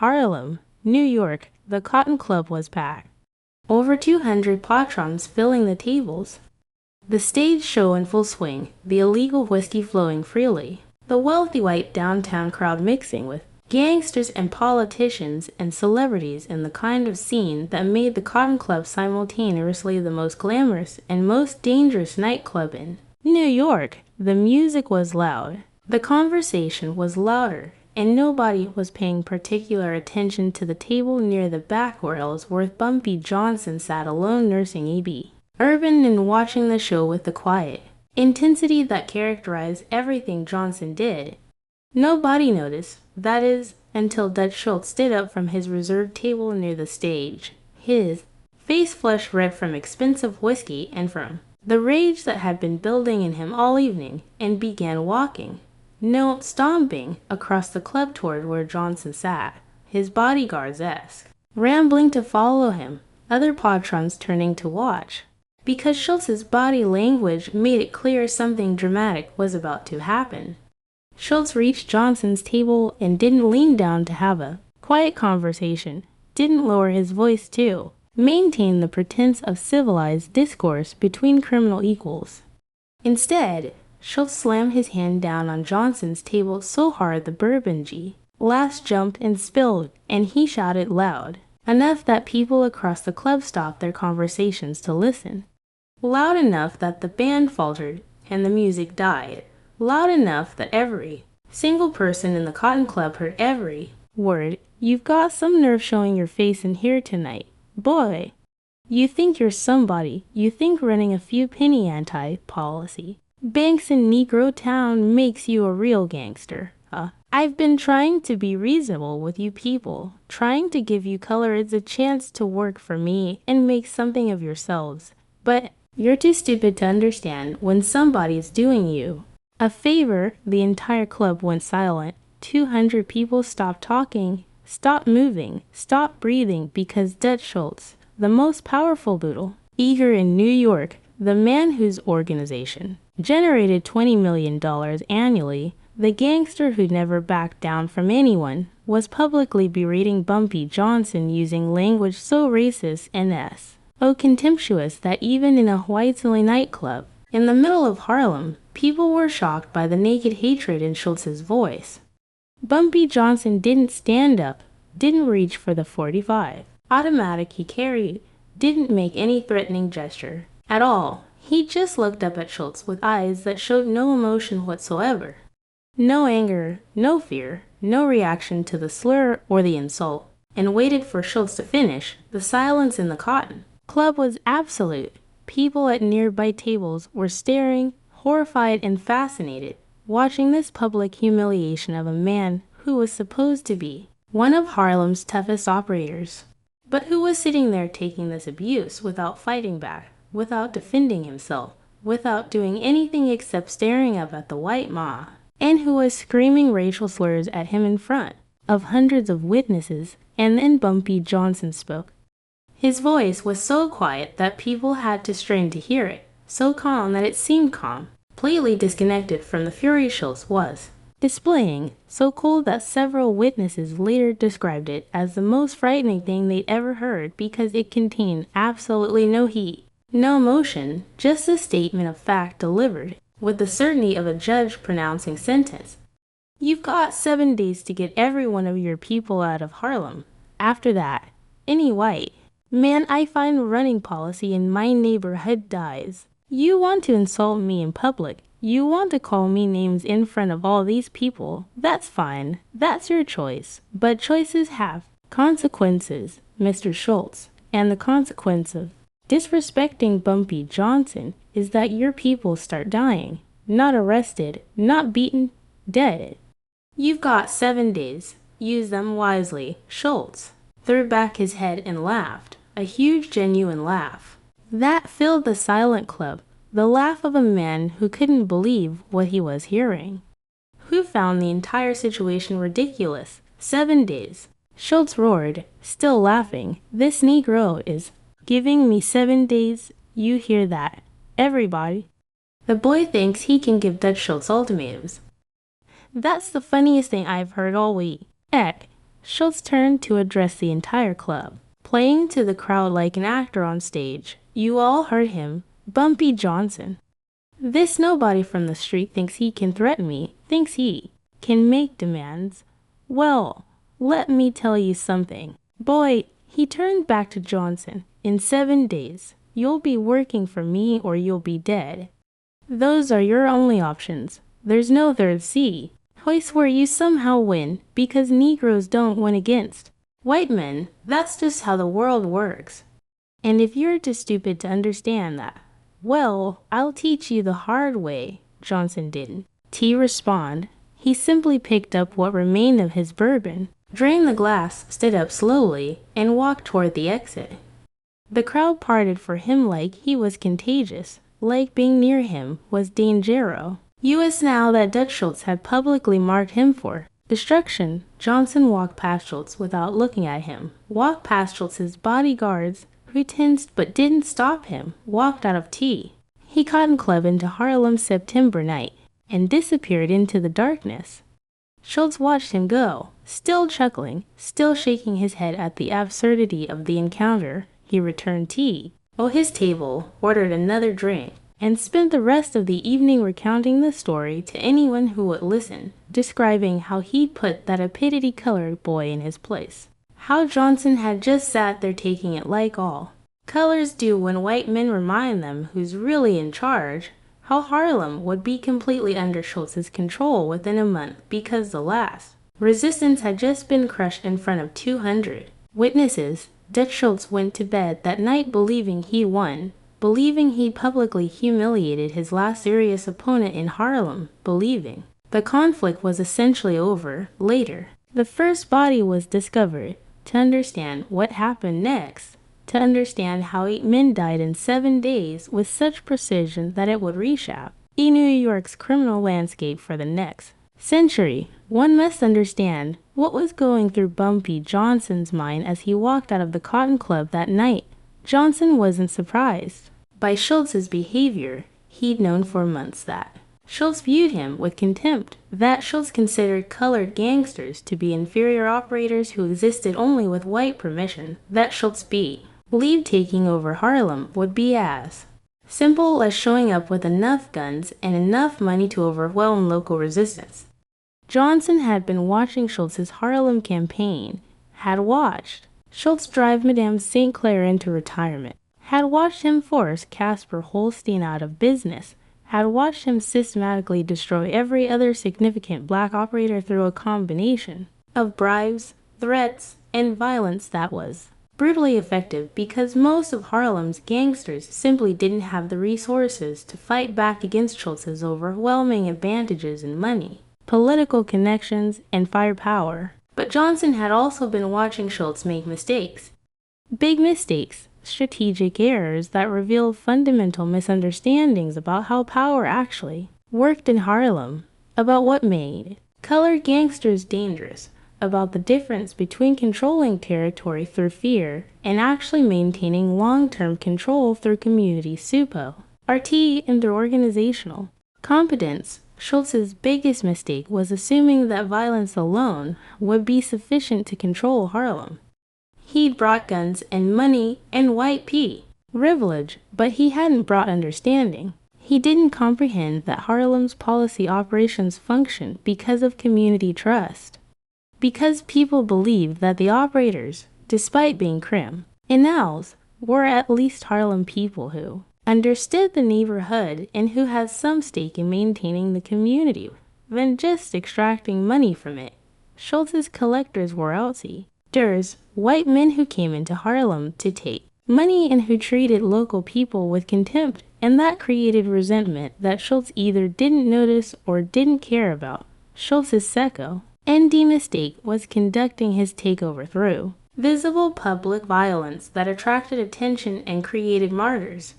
Harlem, New York, the Cotton Club was packed. Over 200 patrons filling the tables. The stage show in full swing, the illegal whiskey flowing freely. The wealthy white downtown crowd mixing with gangsters and politicians and celebrities in the kind of scene that made the Cotton Club simultaneously the most glamorous and most dangerous nightclub in New York. The music was loud. The conversation was louder, and nobody was paying particular attention to the table near the back where Ellsworth Bumpy Johnson sat alone nursing a urban and watching the show with the quiet intensity that characterized everything Johnson did. Nobody noticed, that is, until Dutch Schultz stood up from his reserved table near the stage, his face flushed red from expensive whiskey and from the rage that had been building in him all evening, and began walking, no, stomping, across the club toward where Johnson sat, his bodyguards-esque, rambling to follow him, other patrons turning to watch. Because Schultz's body language made it clear something dramatic was about to happen. Schultz reached Johnson's table and didn't lean down to have a quiet conversation, didn't lower his voice too, maintain the pretense of civilized discourse between criminal equals. Instead, Schultz slammed his hand down on Johnson's table so hard the bourbon glass jumped and spilled, and he shouted loud, enough that people across the club stopped their conversations to listen. Loud enough that the band faltered and the music died. Loud enough that every single person in the Cotton Club heard every word. "You've got some nerve showing your face in here tonight, boy. You think you're somebody. You think running a few penny anti-policy banks in Negro Town makes you a real gangster. I've been trying to be reasonable with you people, trying to give you color as a chance to work for me and make something of yourselves. But you're too stupid to understand when somebody's doing you a favor." The entire club went silent. 200 people stopped talking, stopped moving, stopped breathing because Dutch Schultz, the most powerful bootlegger in New York, the man whose organization generated $20 million annually, the gangster who never backed down from anyone, was publicly berating Bumpy Johnson using language so racist and contemptuous that even in a white-only nightclub in the middle of Harlem, people were shocked by the naked hatred in Schultz's voice. Bumpy Johnson didn't stand up, didn't reach for the .45 automatic he carried, didn't make any threatening gesture at all. He just looked up at Schultz with eyes that showed no emotion whatsoever. No anger, no fear, no reaction to the slur or the insult, and waited for Schultz to finish. The silence in the Cotton Club was absolute. People at nearby tables were staring, horrified and fascinated, watching this public humiliation of a man who was supposed to be one of Harlem's toughest operators, but who was sitting there taking this abuse without fighting back, without defending himself, without doing anything except staring up at the white mob, and who was screaming racial slurs at him in front of hundreds of witnesses. And then Bumpy Johnson spoke. His voice was so quiet that people had to strain to hear it, so calm that it seemed calm, completely disconnected from the fury Schultz was displaying, so cold that several witnesses later described it as the most frightening thing they'd ever heard because it contained absolutely no heat, no emotion, just a statement of fact delivered with the certainty of a judge pronouncing sentence. "You've got 7 days to get every one of your people out of Harlem. After that, any white man I find running policy in my neighborhood dies. You want to insult me in public. You want to call me names in front of all these people. That's fine. That's your choice. But choices have consequences, Mr. Schultz. And the consequence of disrespecting Bumpy Johnson is that your people start dying. Not arrested, not beaten, dead. You've got 7 days. Use them wisely." Schultz threw back his head and laughed, a huge genuine laugh that filled the silent club, the laugh of a man who couldn't believe what he was hearing, who found the entire situation ridiculous. 7 days. Schultz roared, still laughing. "This Negro is giving me 7 days. You hear that, everybody?" The boy thinks he can give Dutch Schultz ultimatums. "That's the funniest thing I've heard all week. Eck, Schultz turned to address the entire club, playing to the crowd like an actor on stage. You all heard him, Bumpy Johnson. This nobody from the street thinks he can threaten me, thinks he can make demands. Well, let me tell you something. Boy, he turned back to Johnson. In 7 days, you'll be working for me or you'll be dead. Those are your only options. There's no third C. I swear you somehow win because Negroes don't win against white men. That's just how the world works. And if you're too stupid to understand that, well, I'll teach you the hard way. Johnson didn't respond. He simply picked up what remained of his bourbon, drained the glass, stood up slowly, and walked toward the exit. The crowd parted for him like he was contagious, like being near him was dangerous. U.S. now that Dutch Schultz had publicly marked him for destruction. Johnson walked past Schultz without looking at him, walked past Schultz's bodyguards, who tensed but didn't stop him, walked out of tea. He cotton club into Harlem September night, and disappeared into the darkness. Schultz watched him go, still chuckling, still shaking his head at the absurdity of the encounter. He returned tea, his table, ordered another drink, and spent the rest of the evening recounting the story to anyone who would listen, describing how he'd put that uppity-colored boy in his place. How Johnson had just sat there taking it like all colors do when white men remind them who's really in charge. How Harlem would be completely under Schultz's control within a month because the last resistance had just been crushed in front of 200 witnesses. Dutch Schultz went to bed that night believing he won, believing he'd publicly humiliated his last serious opponent in Harlem, believing the conflict was essentially over. Later, the first body was discovered. To understand what happened next, to understand how 8 men died in 7 days with such precision that it would reshape New York's criminal landscape for the next century, one must understand what was going through Bumpy Johnson's mind as he walked out of the Cotton Club that night. Johnson wasn't surprised by Schultz's behavior. He'd known for months that Schultz viewed him with contempt, that Schultz considered colored gangsters to be inferior operators who existed only with white permission, that Schultz believed taking over Harlem would be as simple as showing up with enough guns and enough money to overwhelm local resistance. Johnson had been watching Schultz's Harlem campaign, had watched Schultz drive Madame St. Clair into retirement, had watched him force Casper Holstein out of business, had watched him systematically destroy every other significant black operator through a combination of bribes, threats, and violence that was brutally effective because most of Harlem's gangsters simply didn't have the resources to fight back against Schultz's overwhelming advantages in money, political connections, and firepower. But Johnson had also been watching Schultz make mistakes. Big mistakes, strategic errors that revealed fundamental misunderstandings about how power actually worked in Harlem, about what made colored gangsters dangerous, about the difference between controlling territory through fear and actually maintaining long-term control through community SUPO, RT, and through organizational competence. Schultz's biggest mistake was assuming that violence alone would be sufficient to control Harlem. He'd brought guns and money and white privilege, but he hadn't brought understanding. He didn't comprehend that Harlem's policy operations functioned because of community trust, because people believed that the operators, despite being crim and owls, were at least Harlem people who understood the neighborhood and who had some stake in maintaining the community than just extracting money from it. Schultz's collectors were outsiders, white men who came into Harlem to take money and who treated local people with contempt, and that created resentment that Schultz either didn't notice or didn't care about. Schultz's second mistake was conducting his takeover through visible public violence that attracted attention and created martyrs.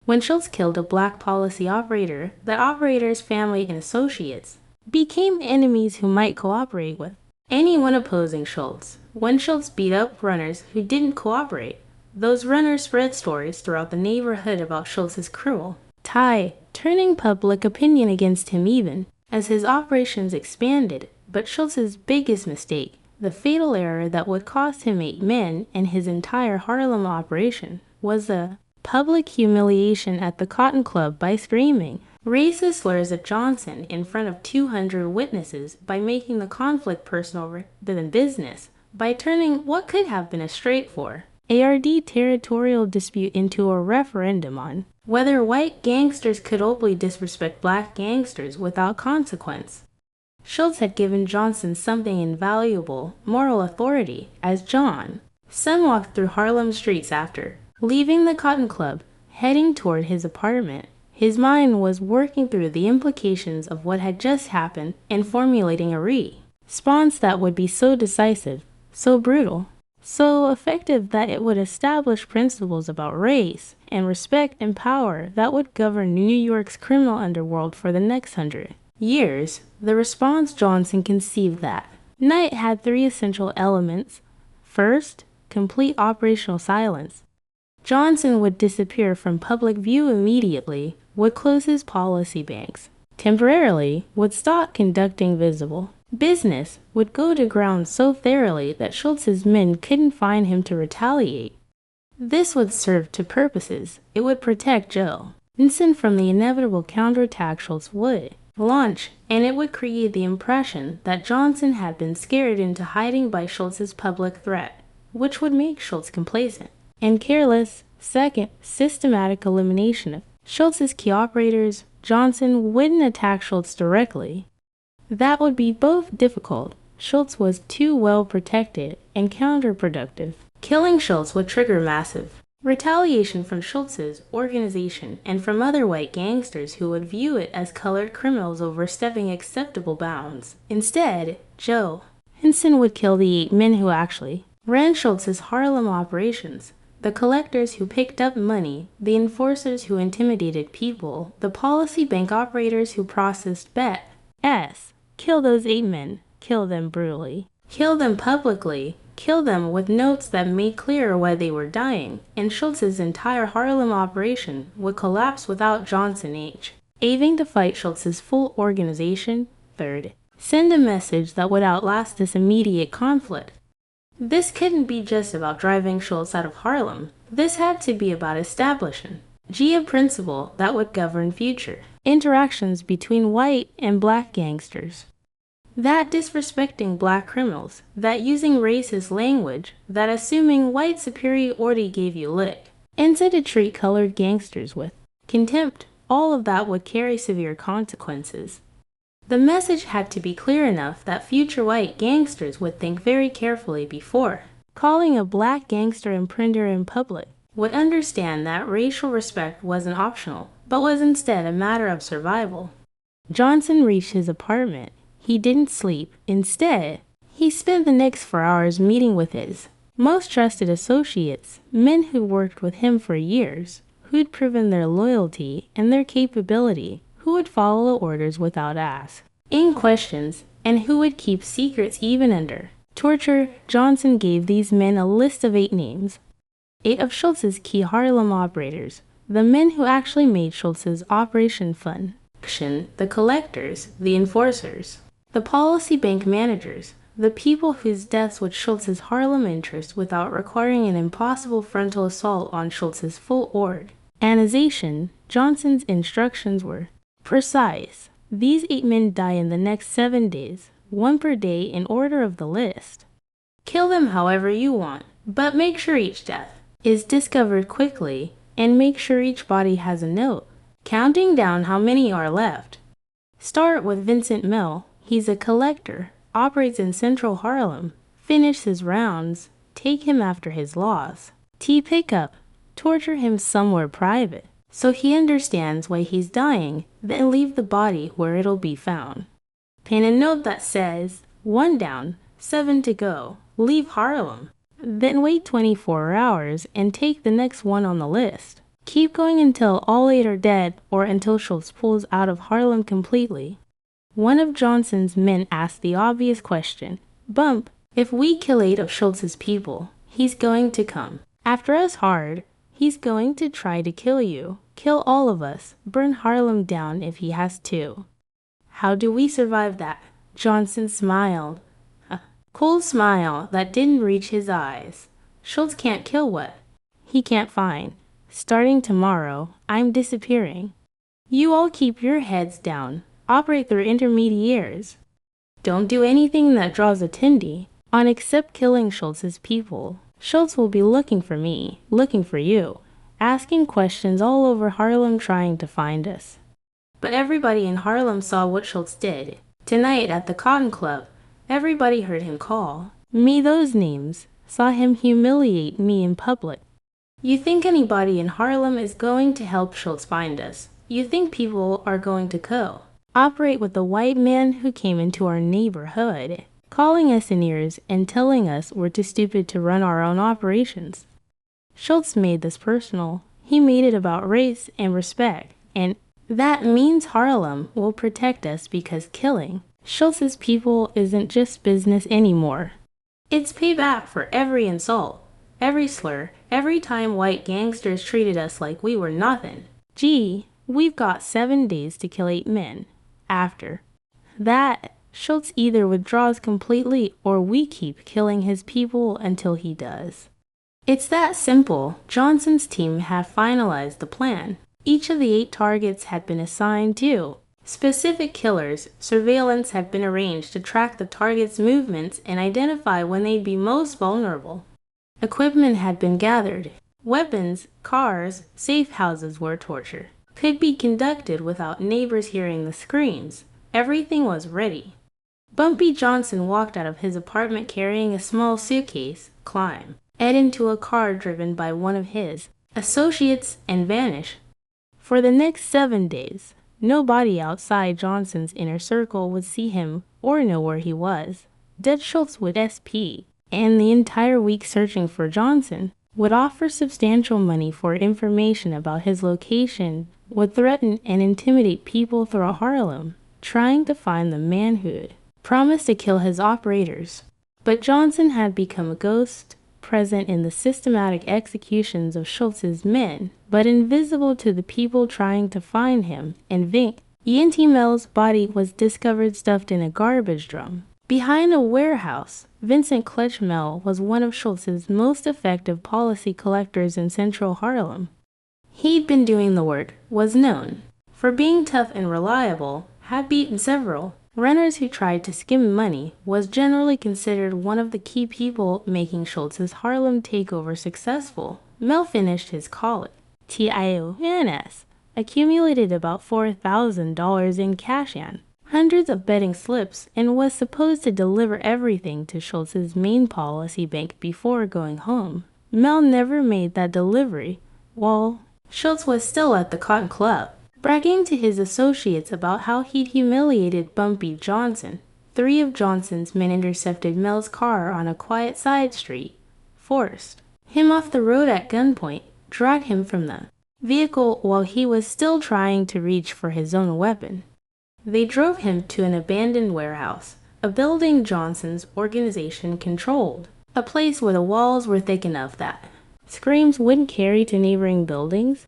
When Schultz killed a black policy operator, the operator's family and associates became enemies who might cooperate with anyone opposing Schultz. When Schultz beat up runners who didn't cooperate, those runners spread stories throughout the neighborhood about Schultz's cruel turning public opinion against him even as his operations expanded. But Schultz's biggest mistake The fatal error that would cost him 8 men and his entire Harlem operation was a public humiliation at the Cotton Club by screaming racist slurs at Johnson in front of 200 witnesses, by making the conflict personal rather than business, by turning what could have been a straightforward ARD territorial dispute into a referendum on whether white gangsters could openly disrespect black gangsters without consequence. Schultz had given Johnson something invaluable, moral authority, as Johnson walked through Harlem streets after leaving the Cotton Club, heading toward his apartment. His mind was working through the implications of what had just happened and formulating a response that would be so decisive, so brutal, so effective that it would establish principles about race and respect and power that would govern New York's criminal underworld for the next 100 years. The response Johnson conceived that night had 3 essential elements. First, complete operational silence. Johnson would disappear from public view immediately, would close his policy banks temporarily, would stop conducting visible business, would go to ground so thoroughly that Schultz's men couldn't find him to retaliate. This would serve 2 purposes. It would protect Johnson from the inevitable counterattack Schultz would launch, and it would create the impression that Johnson had been scared into hiding by Schultz's public threat, which would make Schultz complacent and careless. Second, systematic elimination of Schultz's key operators. Johnson wouldn't attack Schultz directly. That would be both difficult. Schultz was too well protected and counterproductive. Killing Schultz would trigger massive retaliation from Schultz's organization and from other white gangsters who would view it as colored criminals overstepping acceptable bounds. Instead, Johnson would kill the 8 men who actually ran Schultz's Harlem operations. The collectors who picked up money, the enforcers who intimidated people, the policy bank operators who processed bets. Kill those 8 men. Kill them brutally. Kill them publicly. Kill them with notes that made clear why they were dying, and Schultz's entire Harlem operation would collapse without Johnson aiming to fight Schultz's full organization. Third, send a message that would outlast this immediate conflict. This couldn't be just about driving Schultz out of Harlem. This had to be about establishing a principle that would govern future interactions between white and black gangsters. That disrespecting black criminals, that using racist language, that assuming white superiority gave you lick, and to treat colored gangsters with contempt, all of that would carry severe consequences. The message had to be clear enough that future white gangsters would think very carefully before calling a black gangster imprinter in public, would understand that racial respect wasn't optional, but was instead a matter of survival. Johnson reached his apartment. He didn't sleep. Instead, he spent the next 4 hours meeting with his most trusted associates, men who worked with him for years, who'd proven their loyalty and their capability, who would follow orders without asking questions, and who would keep secrets even under torture. Johnson gave these men a list of 8 names. 8 of Schultz's key Harlem operators, the men who actually made Schultz's operation function, the collectors, the enforcers, the policy bank managers, the people whose deaths would Schultz's Harlem interest without requiring an impossible frontal assault on Schultz's full organization. Johnson's instructions were precise. These 8 men die in the next 7 days, 1 per day in order of the list. Kill them however you want, but make sure each death is discovered quickly, and make sure each body has a note counting down how many are left. Start with Vincent Mill. He's a collector, operates in central Harlem. Finish his rounds. Take him after his loss. Pick up. Torture him somewhere private, so he understands why he's dying, then leave the body where it'll be found. Pin a note that says, 1 down, 7 to go. Leave Harlem. Then wait 24 hours and take the next one on the list. Keep going until all 8 are dead, or until Schultz pulls out of Harlem completely. One of Johnson's men asked the obvious question, Bump, if we kill 8 of Schultz's people, he's going to come after us hard. He's going to try to kill you, kill all of us, burn Harlem down if he has to. How do we survive that? Johnson smiled. Cold smile that didn't reach his eyes. Schultz can't kill what? He can't find. Starting tomorrow, I'm disappearing. You all keep your heads down. Operate through intermediaries. Don't do anything that draws attention on except killing Schultz's people. Schultz will be looking for me, looking for you, asking questions all over Harlem trying to find us. But everybody in Harlem saw what Schultz did. Tonight at the Cotton Club, everybody heard him call me those names, saw him humiliate me in public. You think anybody in Harlem is going to help Schultz find us? You think people are going to cooperate with the white man who came into our neighborhood, calling us in ears and telling us we're too stupid to run our own operations? Schultz made this personal. He made it about race and respect, and that means Harlem will protect us because killing Schultz's people isn't just business anymore. It's payback for every insult, every slur, every time white gangsters treated us like we were nothing. Gee, we've got 7 days to kill 8 men. After that, Schultz either withdraws completely or we keep killing his people until he does. It's that simple. Johnson's team had finalized the plan. Each of the 8 targets had been assigned to specific killers. Surveillance had been arranged to track the targets' movements and identify when they'd be most vulnerable. Equipment had been gathered. Weapons, cars, safe houses where torture could be conducted without neighbors hearing the screams. Everything was ready. Bumpy Johnson walked out of his apartment carrying a small suitcase, climbed into a car driven by one of his associates, and vanished. For the next 7 days, nobody outside Johnson's inner circle would see him or know where he was. Dead Schultz would SP, and the entire week searching for Johnson would offer substantial money for information about his location, would threaten and intimidate people throughout Harlem, trying to find the man who'd promised to kill his operators. But Johnson had become a ghost, present in the systematic executions of Schultz's men, but invisible to the people trying to find him. And Vink, E.N.T. Mel's body was discovered stuffed in a garbage drum behind a warehouse. Vincent Clutch Mel was one of Schultz's most effective policy collectors in central Harlem. He'd been doing the work, was known for being tough and reliable, had beaten several runners who tried to skim money, was generally considered one of the key people making Schultz's Harlem takeover successful. Mel finished his college, TIONS, accumulated about $4,000 in cash and hundreds of betting slips, and was supposed to deliver everything to Schultz's main policy bank before going home. Mel never made that delivery, while Schultz was still at the Cotton Club, bragging to his associates about how he'd humiliated Bumpy Johnson. 3 of Johnson's men intercepted Mel's car on a quiet side street, forced him off the road at gunpoint, dragged him from the vehicle while he was still trying to reach for his own weapon. They drove him to an abandoned warehouse, a building Johnson's organization controlled, a place where the walls were thick enough that screams wouldn't carry to neighboring buildings.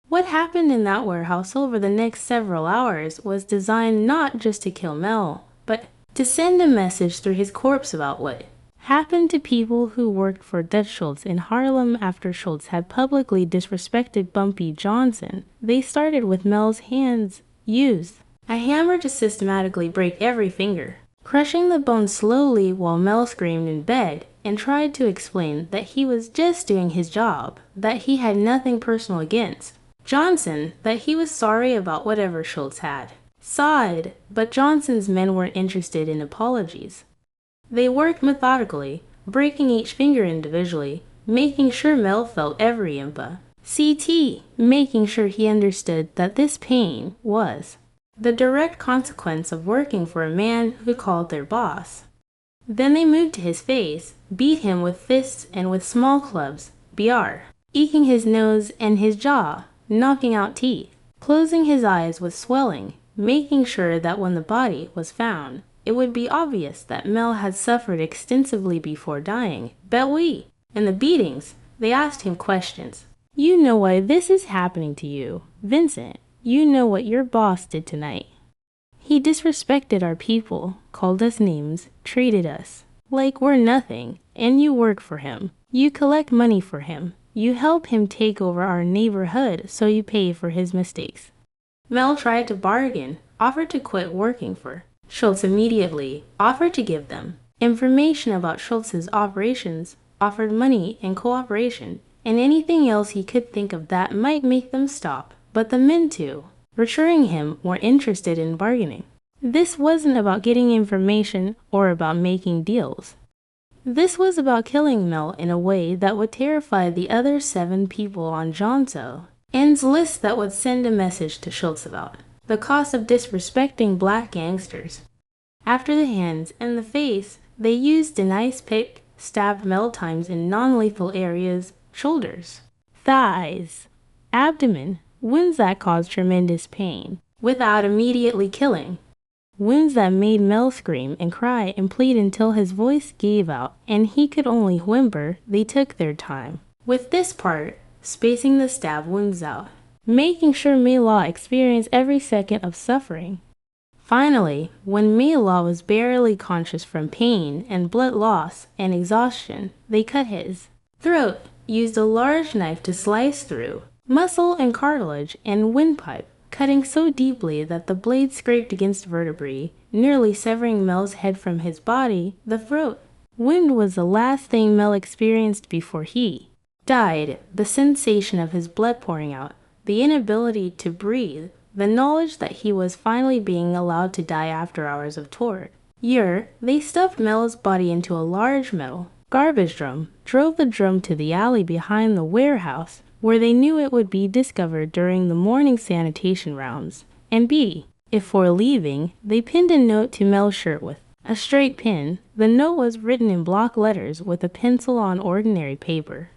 What happened in that warehouse over the next several hours was designed not just to kill Mel, but to send a message through his corpse about what happened to people who worked for Dutch Schultz in Harlem after Schultz had publicly disrespected Bumpy Johnson. They started with Mel's hands, used a hammer to systematically break every finger, crushing the bone slowly while Mel screamed in bed and tried to explain that he was just doing his job, that he had nothing personal against Johnson, that he was sorry about whatever Schultz had sighed, but Johnson's men weren't interested in apologies. They worked methodically, breaking each finger individually, making sure Mel felt every impa. CT, making sure he understood that this pain was the direct consequence of working for a man who called their boss. Then they moved to his face, beat him with fists and with small clubs, BR, eking his nose and his jaw, knocking out teeth, closing his eyes with swelling, making sure that when the body was found, it would be obvious that Mel had suffered extensively before dying. Bet we. In the beatings, they asked him questions. You know why this is happening to you, Vincent. You know what your boss did tonight. He disrespected our people, called us names, treated us Like we're nothing, and you work for him. You collect money for him. You help him take over our neighborhood, so you pay for his mistakes. Mel tried to bargain, offered to quit working for Schultz immediately, offered to give them information about Schultz's operations, offered money and cooperation, and anything else he could think of that might make them stop. But the men too, reassuring him, weren't interested in bargaining. This wasn't about getting information or about making deals. This was about killing Mel in a way that would terrify the other 7 people on John's list that would send a message to Schultz about the cost of disrespecting black gangsters. After the hands and the face, they used an ice pick, stabbed Mel times in non-lethal areas, shoulders, thighs, abdomen, wounds that caused tremendous pain, without immediately killing. Wounds that made Mel scream and cry and plead until his voice gave out and he could only whimper. They took their time with this part, spacing the stab wounds out, making sure Maylaw experienced every second of suffering. Finally, when Maylaw was barely conscious from pain and blood loss and exhaustion, they cut his throat, used a large knife to slice through muscle and cartilage and windpipe, cutting so deeply that the blade scraped against vertebrae, nearly severing Mel's head from his body. The throat wound was the last thing Mel experienced before he died. The sensation of his blood pouring out, the inability to breathe, the knowledge that he was finally being allowed to die after hours of torture. They stuffed Mel's body into a large metal garbage drum, drove the drum to the alley behind the warehouse, where they knew it would be discovered during the morning sanitation rounds, and before leaving, they pinned a note to Mel's shirt with a straight pin. The note was written in block letters with a pencil on ordinary paper.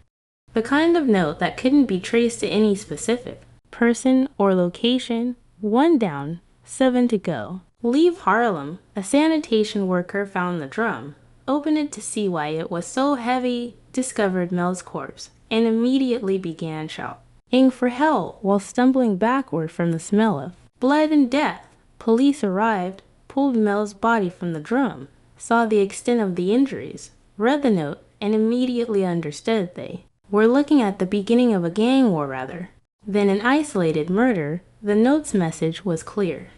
The kind of note that couldn't be traced to any specific person or location. 1 down, 7 to go. Leave Harlem. A sanitation worker found the drum, opened it to see why it was so heavy, discovered Mel's corpse, and immediately began shouting for help while stumbling backward from the smell of blood and death. Police arrived, pulled Mel's body from the drum, saw the extent of the injuries, read the note, and immediately understood they were looking at the beginning of a gang war rather than an isolated murder. The note's message was clear.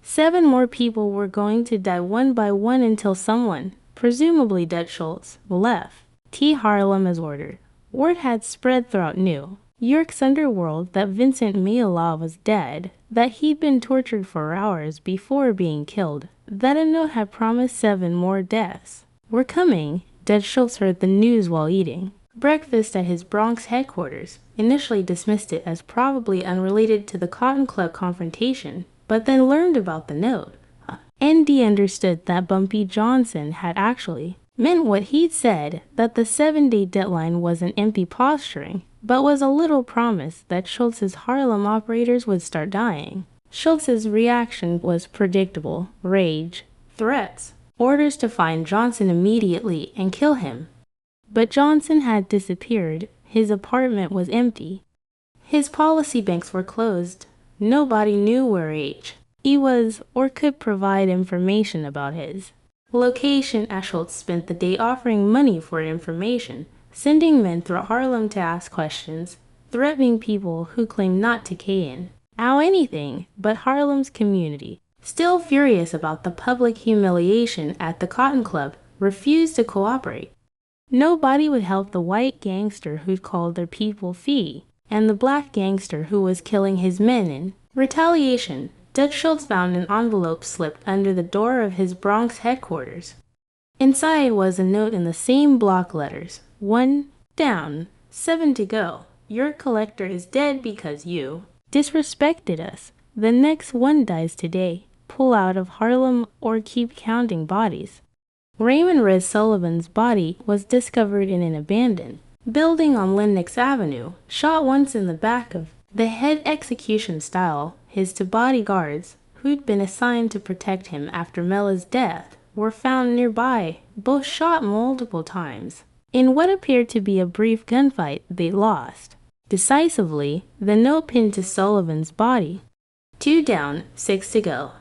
7 more people were going to die one by one until someone, presumably Dutch Schultz, left Harlem as ordered. Word had spread throughout New York's underworld that Vincent Maylaw was dead, that he'd been tortured for hours before being killed, that a note had promised 7 more deaths were coming. Dutch Schultz heard the news while eating breakfast at his Bronx headquarters, initially dismissed it as probably unrelated to the Cotton Club confrontation, but then learned about the note. ND understood that Bumpy Johnson had actually meant what he'd said, that the 7-day deadline wasn't empty posturing, but was a little promise that Schultz's Harlem operators would start dying. Schultz's reaction was predictable: rage, threats, orders to find Johnson immediately and kill him. But Johnson had disappeared. His apartment was empty. His policy banks were closed. Nobody knew where he was or could provide information about his location. Schultz spent the day offering money for information, sending men through Harlem to ask questions, threatening people who claimed not to key anything but Harlem's community. Still furious about the public humiliation at the Cotton Club, refused to cooperate. Nobody would help the white gangster who'd called their people fee, and the black gangster who was killing his men in retaliation. Dutch Schultz found an envelope slipped under the door of his Bronx headquarters. Inside was a note in the same block letters: 1 down, 7 to go. Your collector is dead because you disrespected us. The next one dies today. Pull out of Harlem or keep counting bodies. Raymond Red Sullivan's body was discovered in an abandoned building on Lenox Avenue, shot once in the back of the head, execution style. His 2 bodyguards, who'd been assigned to protect him after Mela's death, were found nearby, both shot multiple times. In what appeared to be a brief gunfight, they lost decisively. The note pinned to Sullivan's body: 2 down, 6 to go.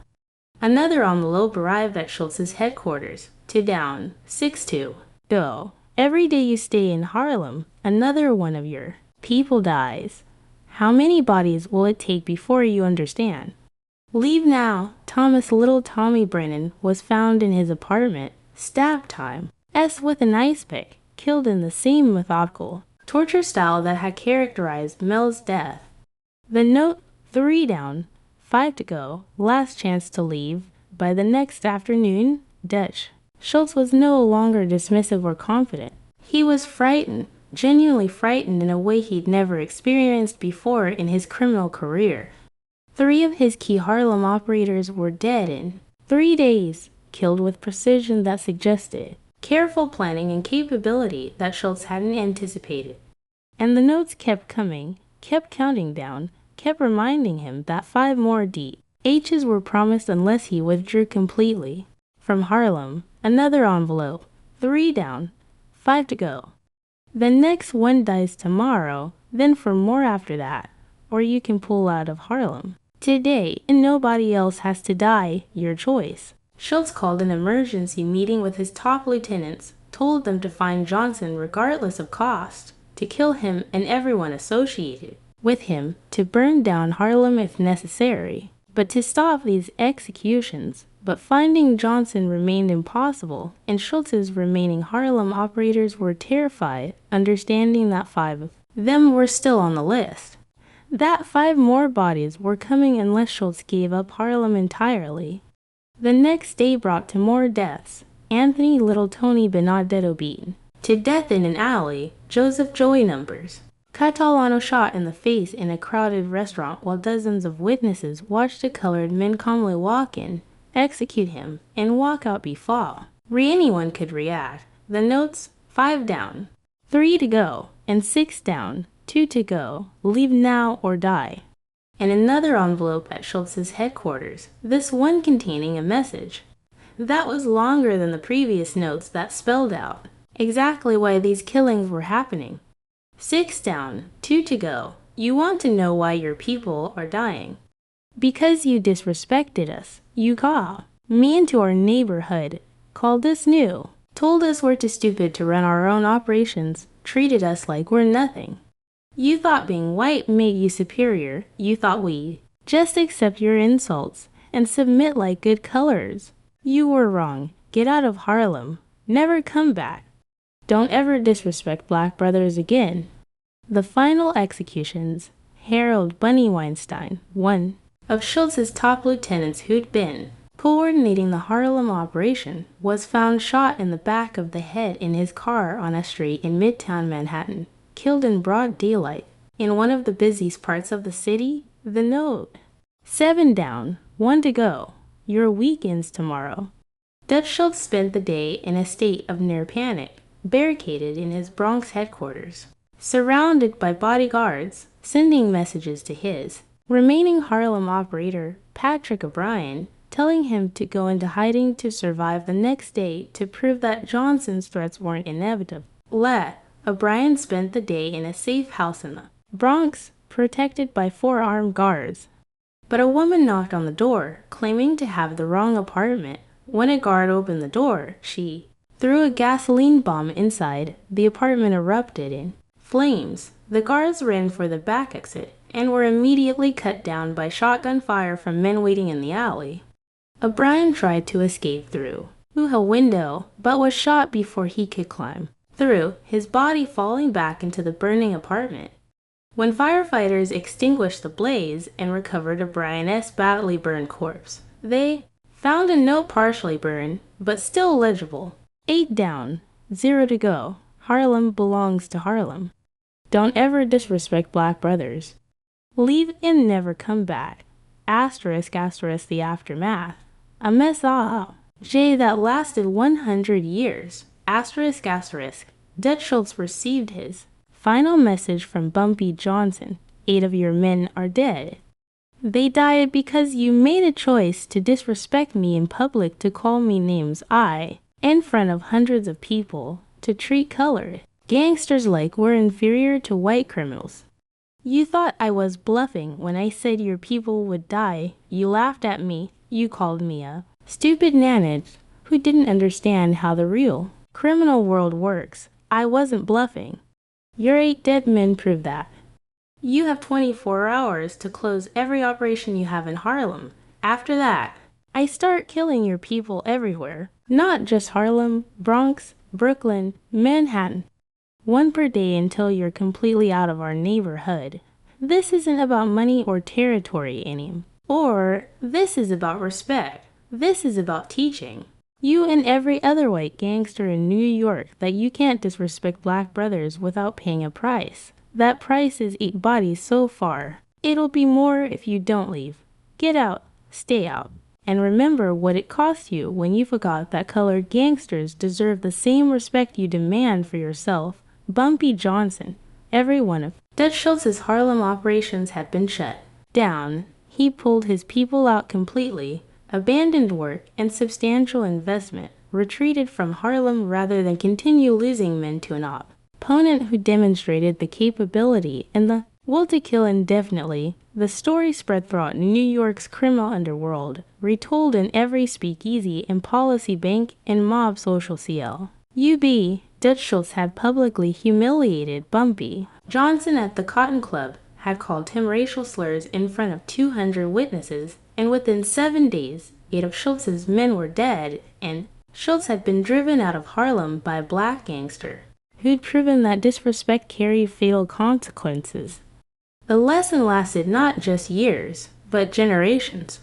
Another envelope arrived at Schultz's headquarters. to down, 6-2, go. Every day you stay in Harlem, another one of your people dies. How many bodies will it take before you understand? Leave now. Thomas Little Tommy Brennan was found in his apartment, stab time, with an ice pick, killed in the same methodical torture style that had characterized Mel's death. The note, 3 down, 5 to go, last chance to leave. By the next afternoon, Dutch. Schultz was no longer dismissive or confident. He was frightened, genuinely frightened in a way he'd never experienced before in his criminal career. 3 of his key Harlem operators were dead in 3 days, killed with precision that suggested careful planning and capability that Schultz hadn't anticipated. And the notes kept coming, kept counting down, kept reminding him that 5 more H's were promised unless he withdrew completely. From Harlem, another envelope, 3 down, 5 to go. The next one dies tomorrow, then for more after that, or you can pull out of Harlem. Today, and nobody else has to die, your choice. Schultz called an emergency meeting with his top lieutenants, told them to find Johnson regardless of cost, to kill him and everyone associated with him, to burn down Harlem if necessary, but to stop these executions. But finding Johnson remained impossible, and Schultz's remaining Harlem operators were terrified, understanding that 5 of them were still on the list. That 5 more bodies were coming unless Schultz gave up Harlem entirely. The next day brought to more deaths. Anthony Little Tony Benedetto beaten to death in an alley, Joseph Joey Numbers Catalano shot in the face in a crowded restaurant while dozens of witnesses watched a colored man calmly walk in, execute him, and walk out before anyone could react. The notes, 5 down, 3 to go, and 6 down, 2 to go, leave now or die. And another envelope at Schultz's headquarters, this one containing a message that was longer than the previous notes that spelled out exactly why these killings were happening. 6 down, 2 to go. You want to know why your people are dying. Because you disrespected us. You got me into our neighborhood, called us new, told us we're too stupid to run our own operations, treated us like we're nothing. You thought being white made you superior. You thought we'd just accept your insults and submit like good colors. You were wrong. Get out of Harlem. Never come back. Don't ever disrespect black brothers again. The final executions. Harold Bunny Weinstein, one of Schultz's top lieutenants who'd been coordinating the Harlem operation, was found shot in the back of the head in his car on a street in Midtown Manhattan. Killed in broad daylight in one of the busiest parts of the city. The note, 7 down, 1 to go. Your weekends tomorrow. Dutch Schultz spent the day in a state of near panic, barricaded in his Bronx headquarters, surrounded by bodyguards, sending messages to his remaining Harlem operator, Patrick O'Brien, telling him to go into hiding to survive the next day to prove that Johnson's threats weren't inevitable. O'Brien spent the day in a safe house in the Bronx, protected by 4 armed guards. But a woman knocked on the door, claiming to have the wrong apartment. When a guard opened the door, she threw a gasoline bomb inside. The apartment erupted in flames. The guards ran for the back exit and were immediately cut down by shotgun fire from men waiting in the alley. O'Brien tried to escape through a window, but was shot before he could climb through, his body falling back into the burning apartment. When firefighters extinguished the blaze and recovered O'Brien's badly burned corpse, they found a note partially burned, but still legible. 8 down, 0 to go. Harlem belongs to Harlem. Don't ever disrespect black brothers. Leave and never come back. Asterisk, asterisk, the aftermath. A mess that lasted 100 years. Asterisk, asterisk. Dutch Schultz received his final message from Bumpy Johnson. 8 of your men are dead. They died because you made a choice to disrespect me in public, to call me names in front of hundreds of people, to treat colored gangsters like we're inferior to white criminals. You thought I was bluffing when I said your people would die. You laughed at me. You called me a stupid nanage who didn't understand how the real criminal world works. I wasn't bluffing. Your 8 dead men prove that. You have 24 hours to close every operation you have in Harlem. After that, I start killing your people everywhere. Not just Harlem, Bronx, Brooklyn, Manhattan. 1 per day until you're completely out of our neighborhood. This isn't about money or territory anymore. Or this is about respect. This is about teaching you and every other white gangster in New York that you can't disrespect black brothers without paying a price. That price is 8 bodies so far. It'll be more if you don't leave. Get out. Stay out. And remember what it cost you when you forgot that colored gangsters deserve the same respect you demand for yourself. Bumpy Johnson. Every one of Dutch Schultz's Harlem operations had been shut down. He pulled his people out completely, abandoned work and substantial investment, retreated from Harlem rather than continue losing men to an opponent who demonstrated the capability and the will to kill indefinitely. The story spread throughout New York's criminal underworld, retold in every speakeasy and policy bank and mob social CL. Dutch Schultz had publicly humiliated Bumpy Johnson at the Cotton Club, had called him racial slurs in front of 200 witnesses, and within 7 days, 8 of Schultz's men were dead, and Schultz had been driven out of Harlem by a black gangster who'd proven that disrespect carried fatal consequences. The lesson lasted not just years, but generations.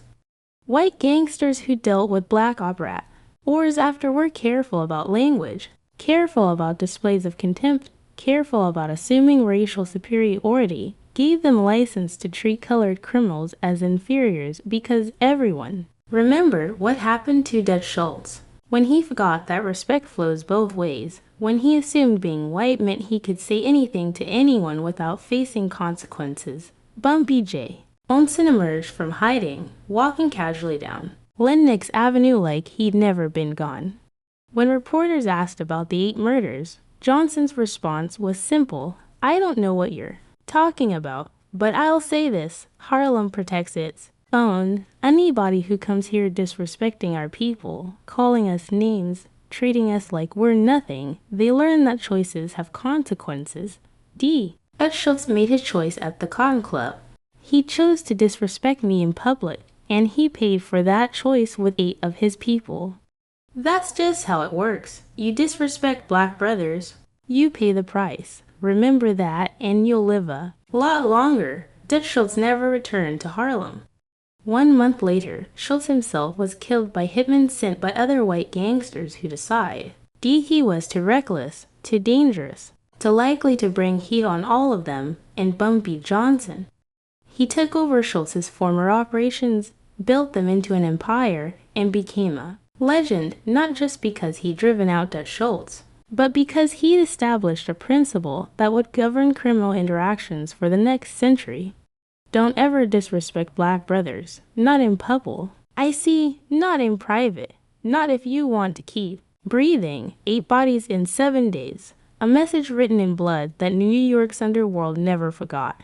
White gangsters who dealt with black operators after were careful about language, careful about displays of contempt, careful about assuming racial superiority, gave them license to treat colored criminals as inferiors because everyone. Remember what happened to Dutch Schultz when he forgot that respect flows both ways, when he assumed being white meant he could say anything to anyone without facing consequences. Bumpy J. Johnson emerged from hiding, walking casually down Lenox Avenue like he'd never been gone. When reporters asked about the 8 murders, Johnson's response was simple. I don't know what you're talking about, but I'll say this, Harlem protects its own. Anybody who comes here disrespecting our people, calling us names, treating us like we're nothing, they learn that choices have consequences. Dutch Schultz made his choice at the Cotton Club. He chose to disrespect me in public, and he paid for that choice with 8 of his people. That's just how it works. You disrespect black brothers, you pay the price. Remember that, and you'll live a lot longer. Dutch Schultz never returned to Harlem. 1 month later, Schultz himself was killed by hitmen sent by other white gangsters who decide he was too reckless, too dangerous, too likely to bring heat on all of them, and Bumpy Johnson. He took over Schultz's former operations, built them into an empire, and became a legend not just because he'd driven out Dutch Schultz, but because he'd established a principle that would govern criminal interactions for the next century. Don't ever disrespect black brothers, not in public. Not in private, not if you want to keep breathing. 8 bodies in 7 days. A message written in blood that New York's underworld never forgot.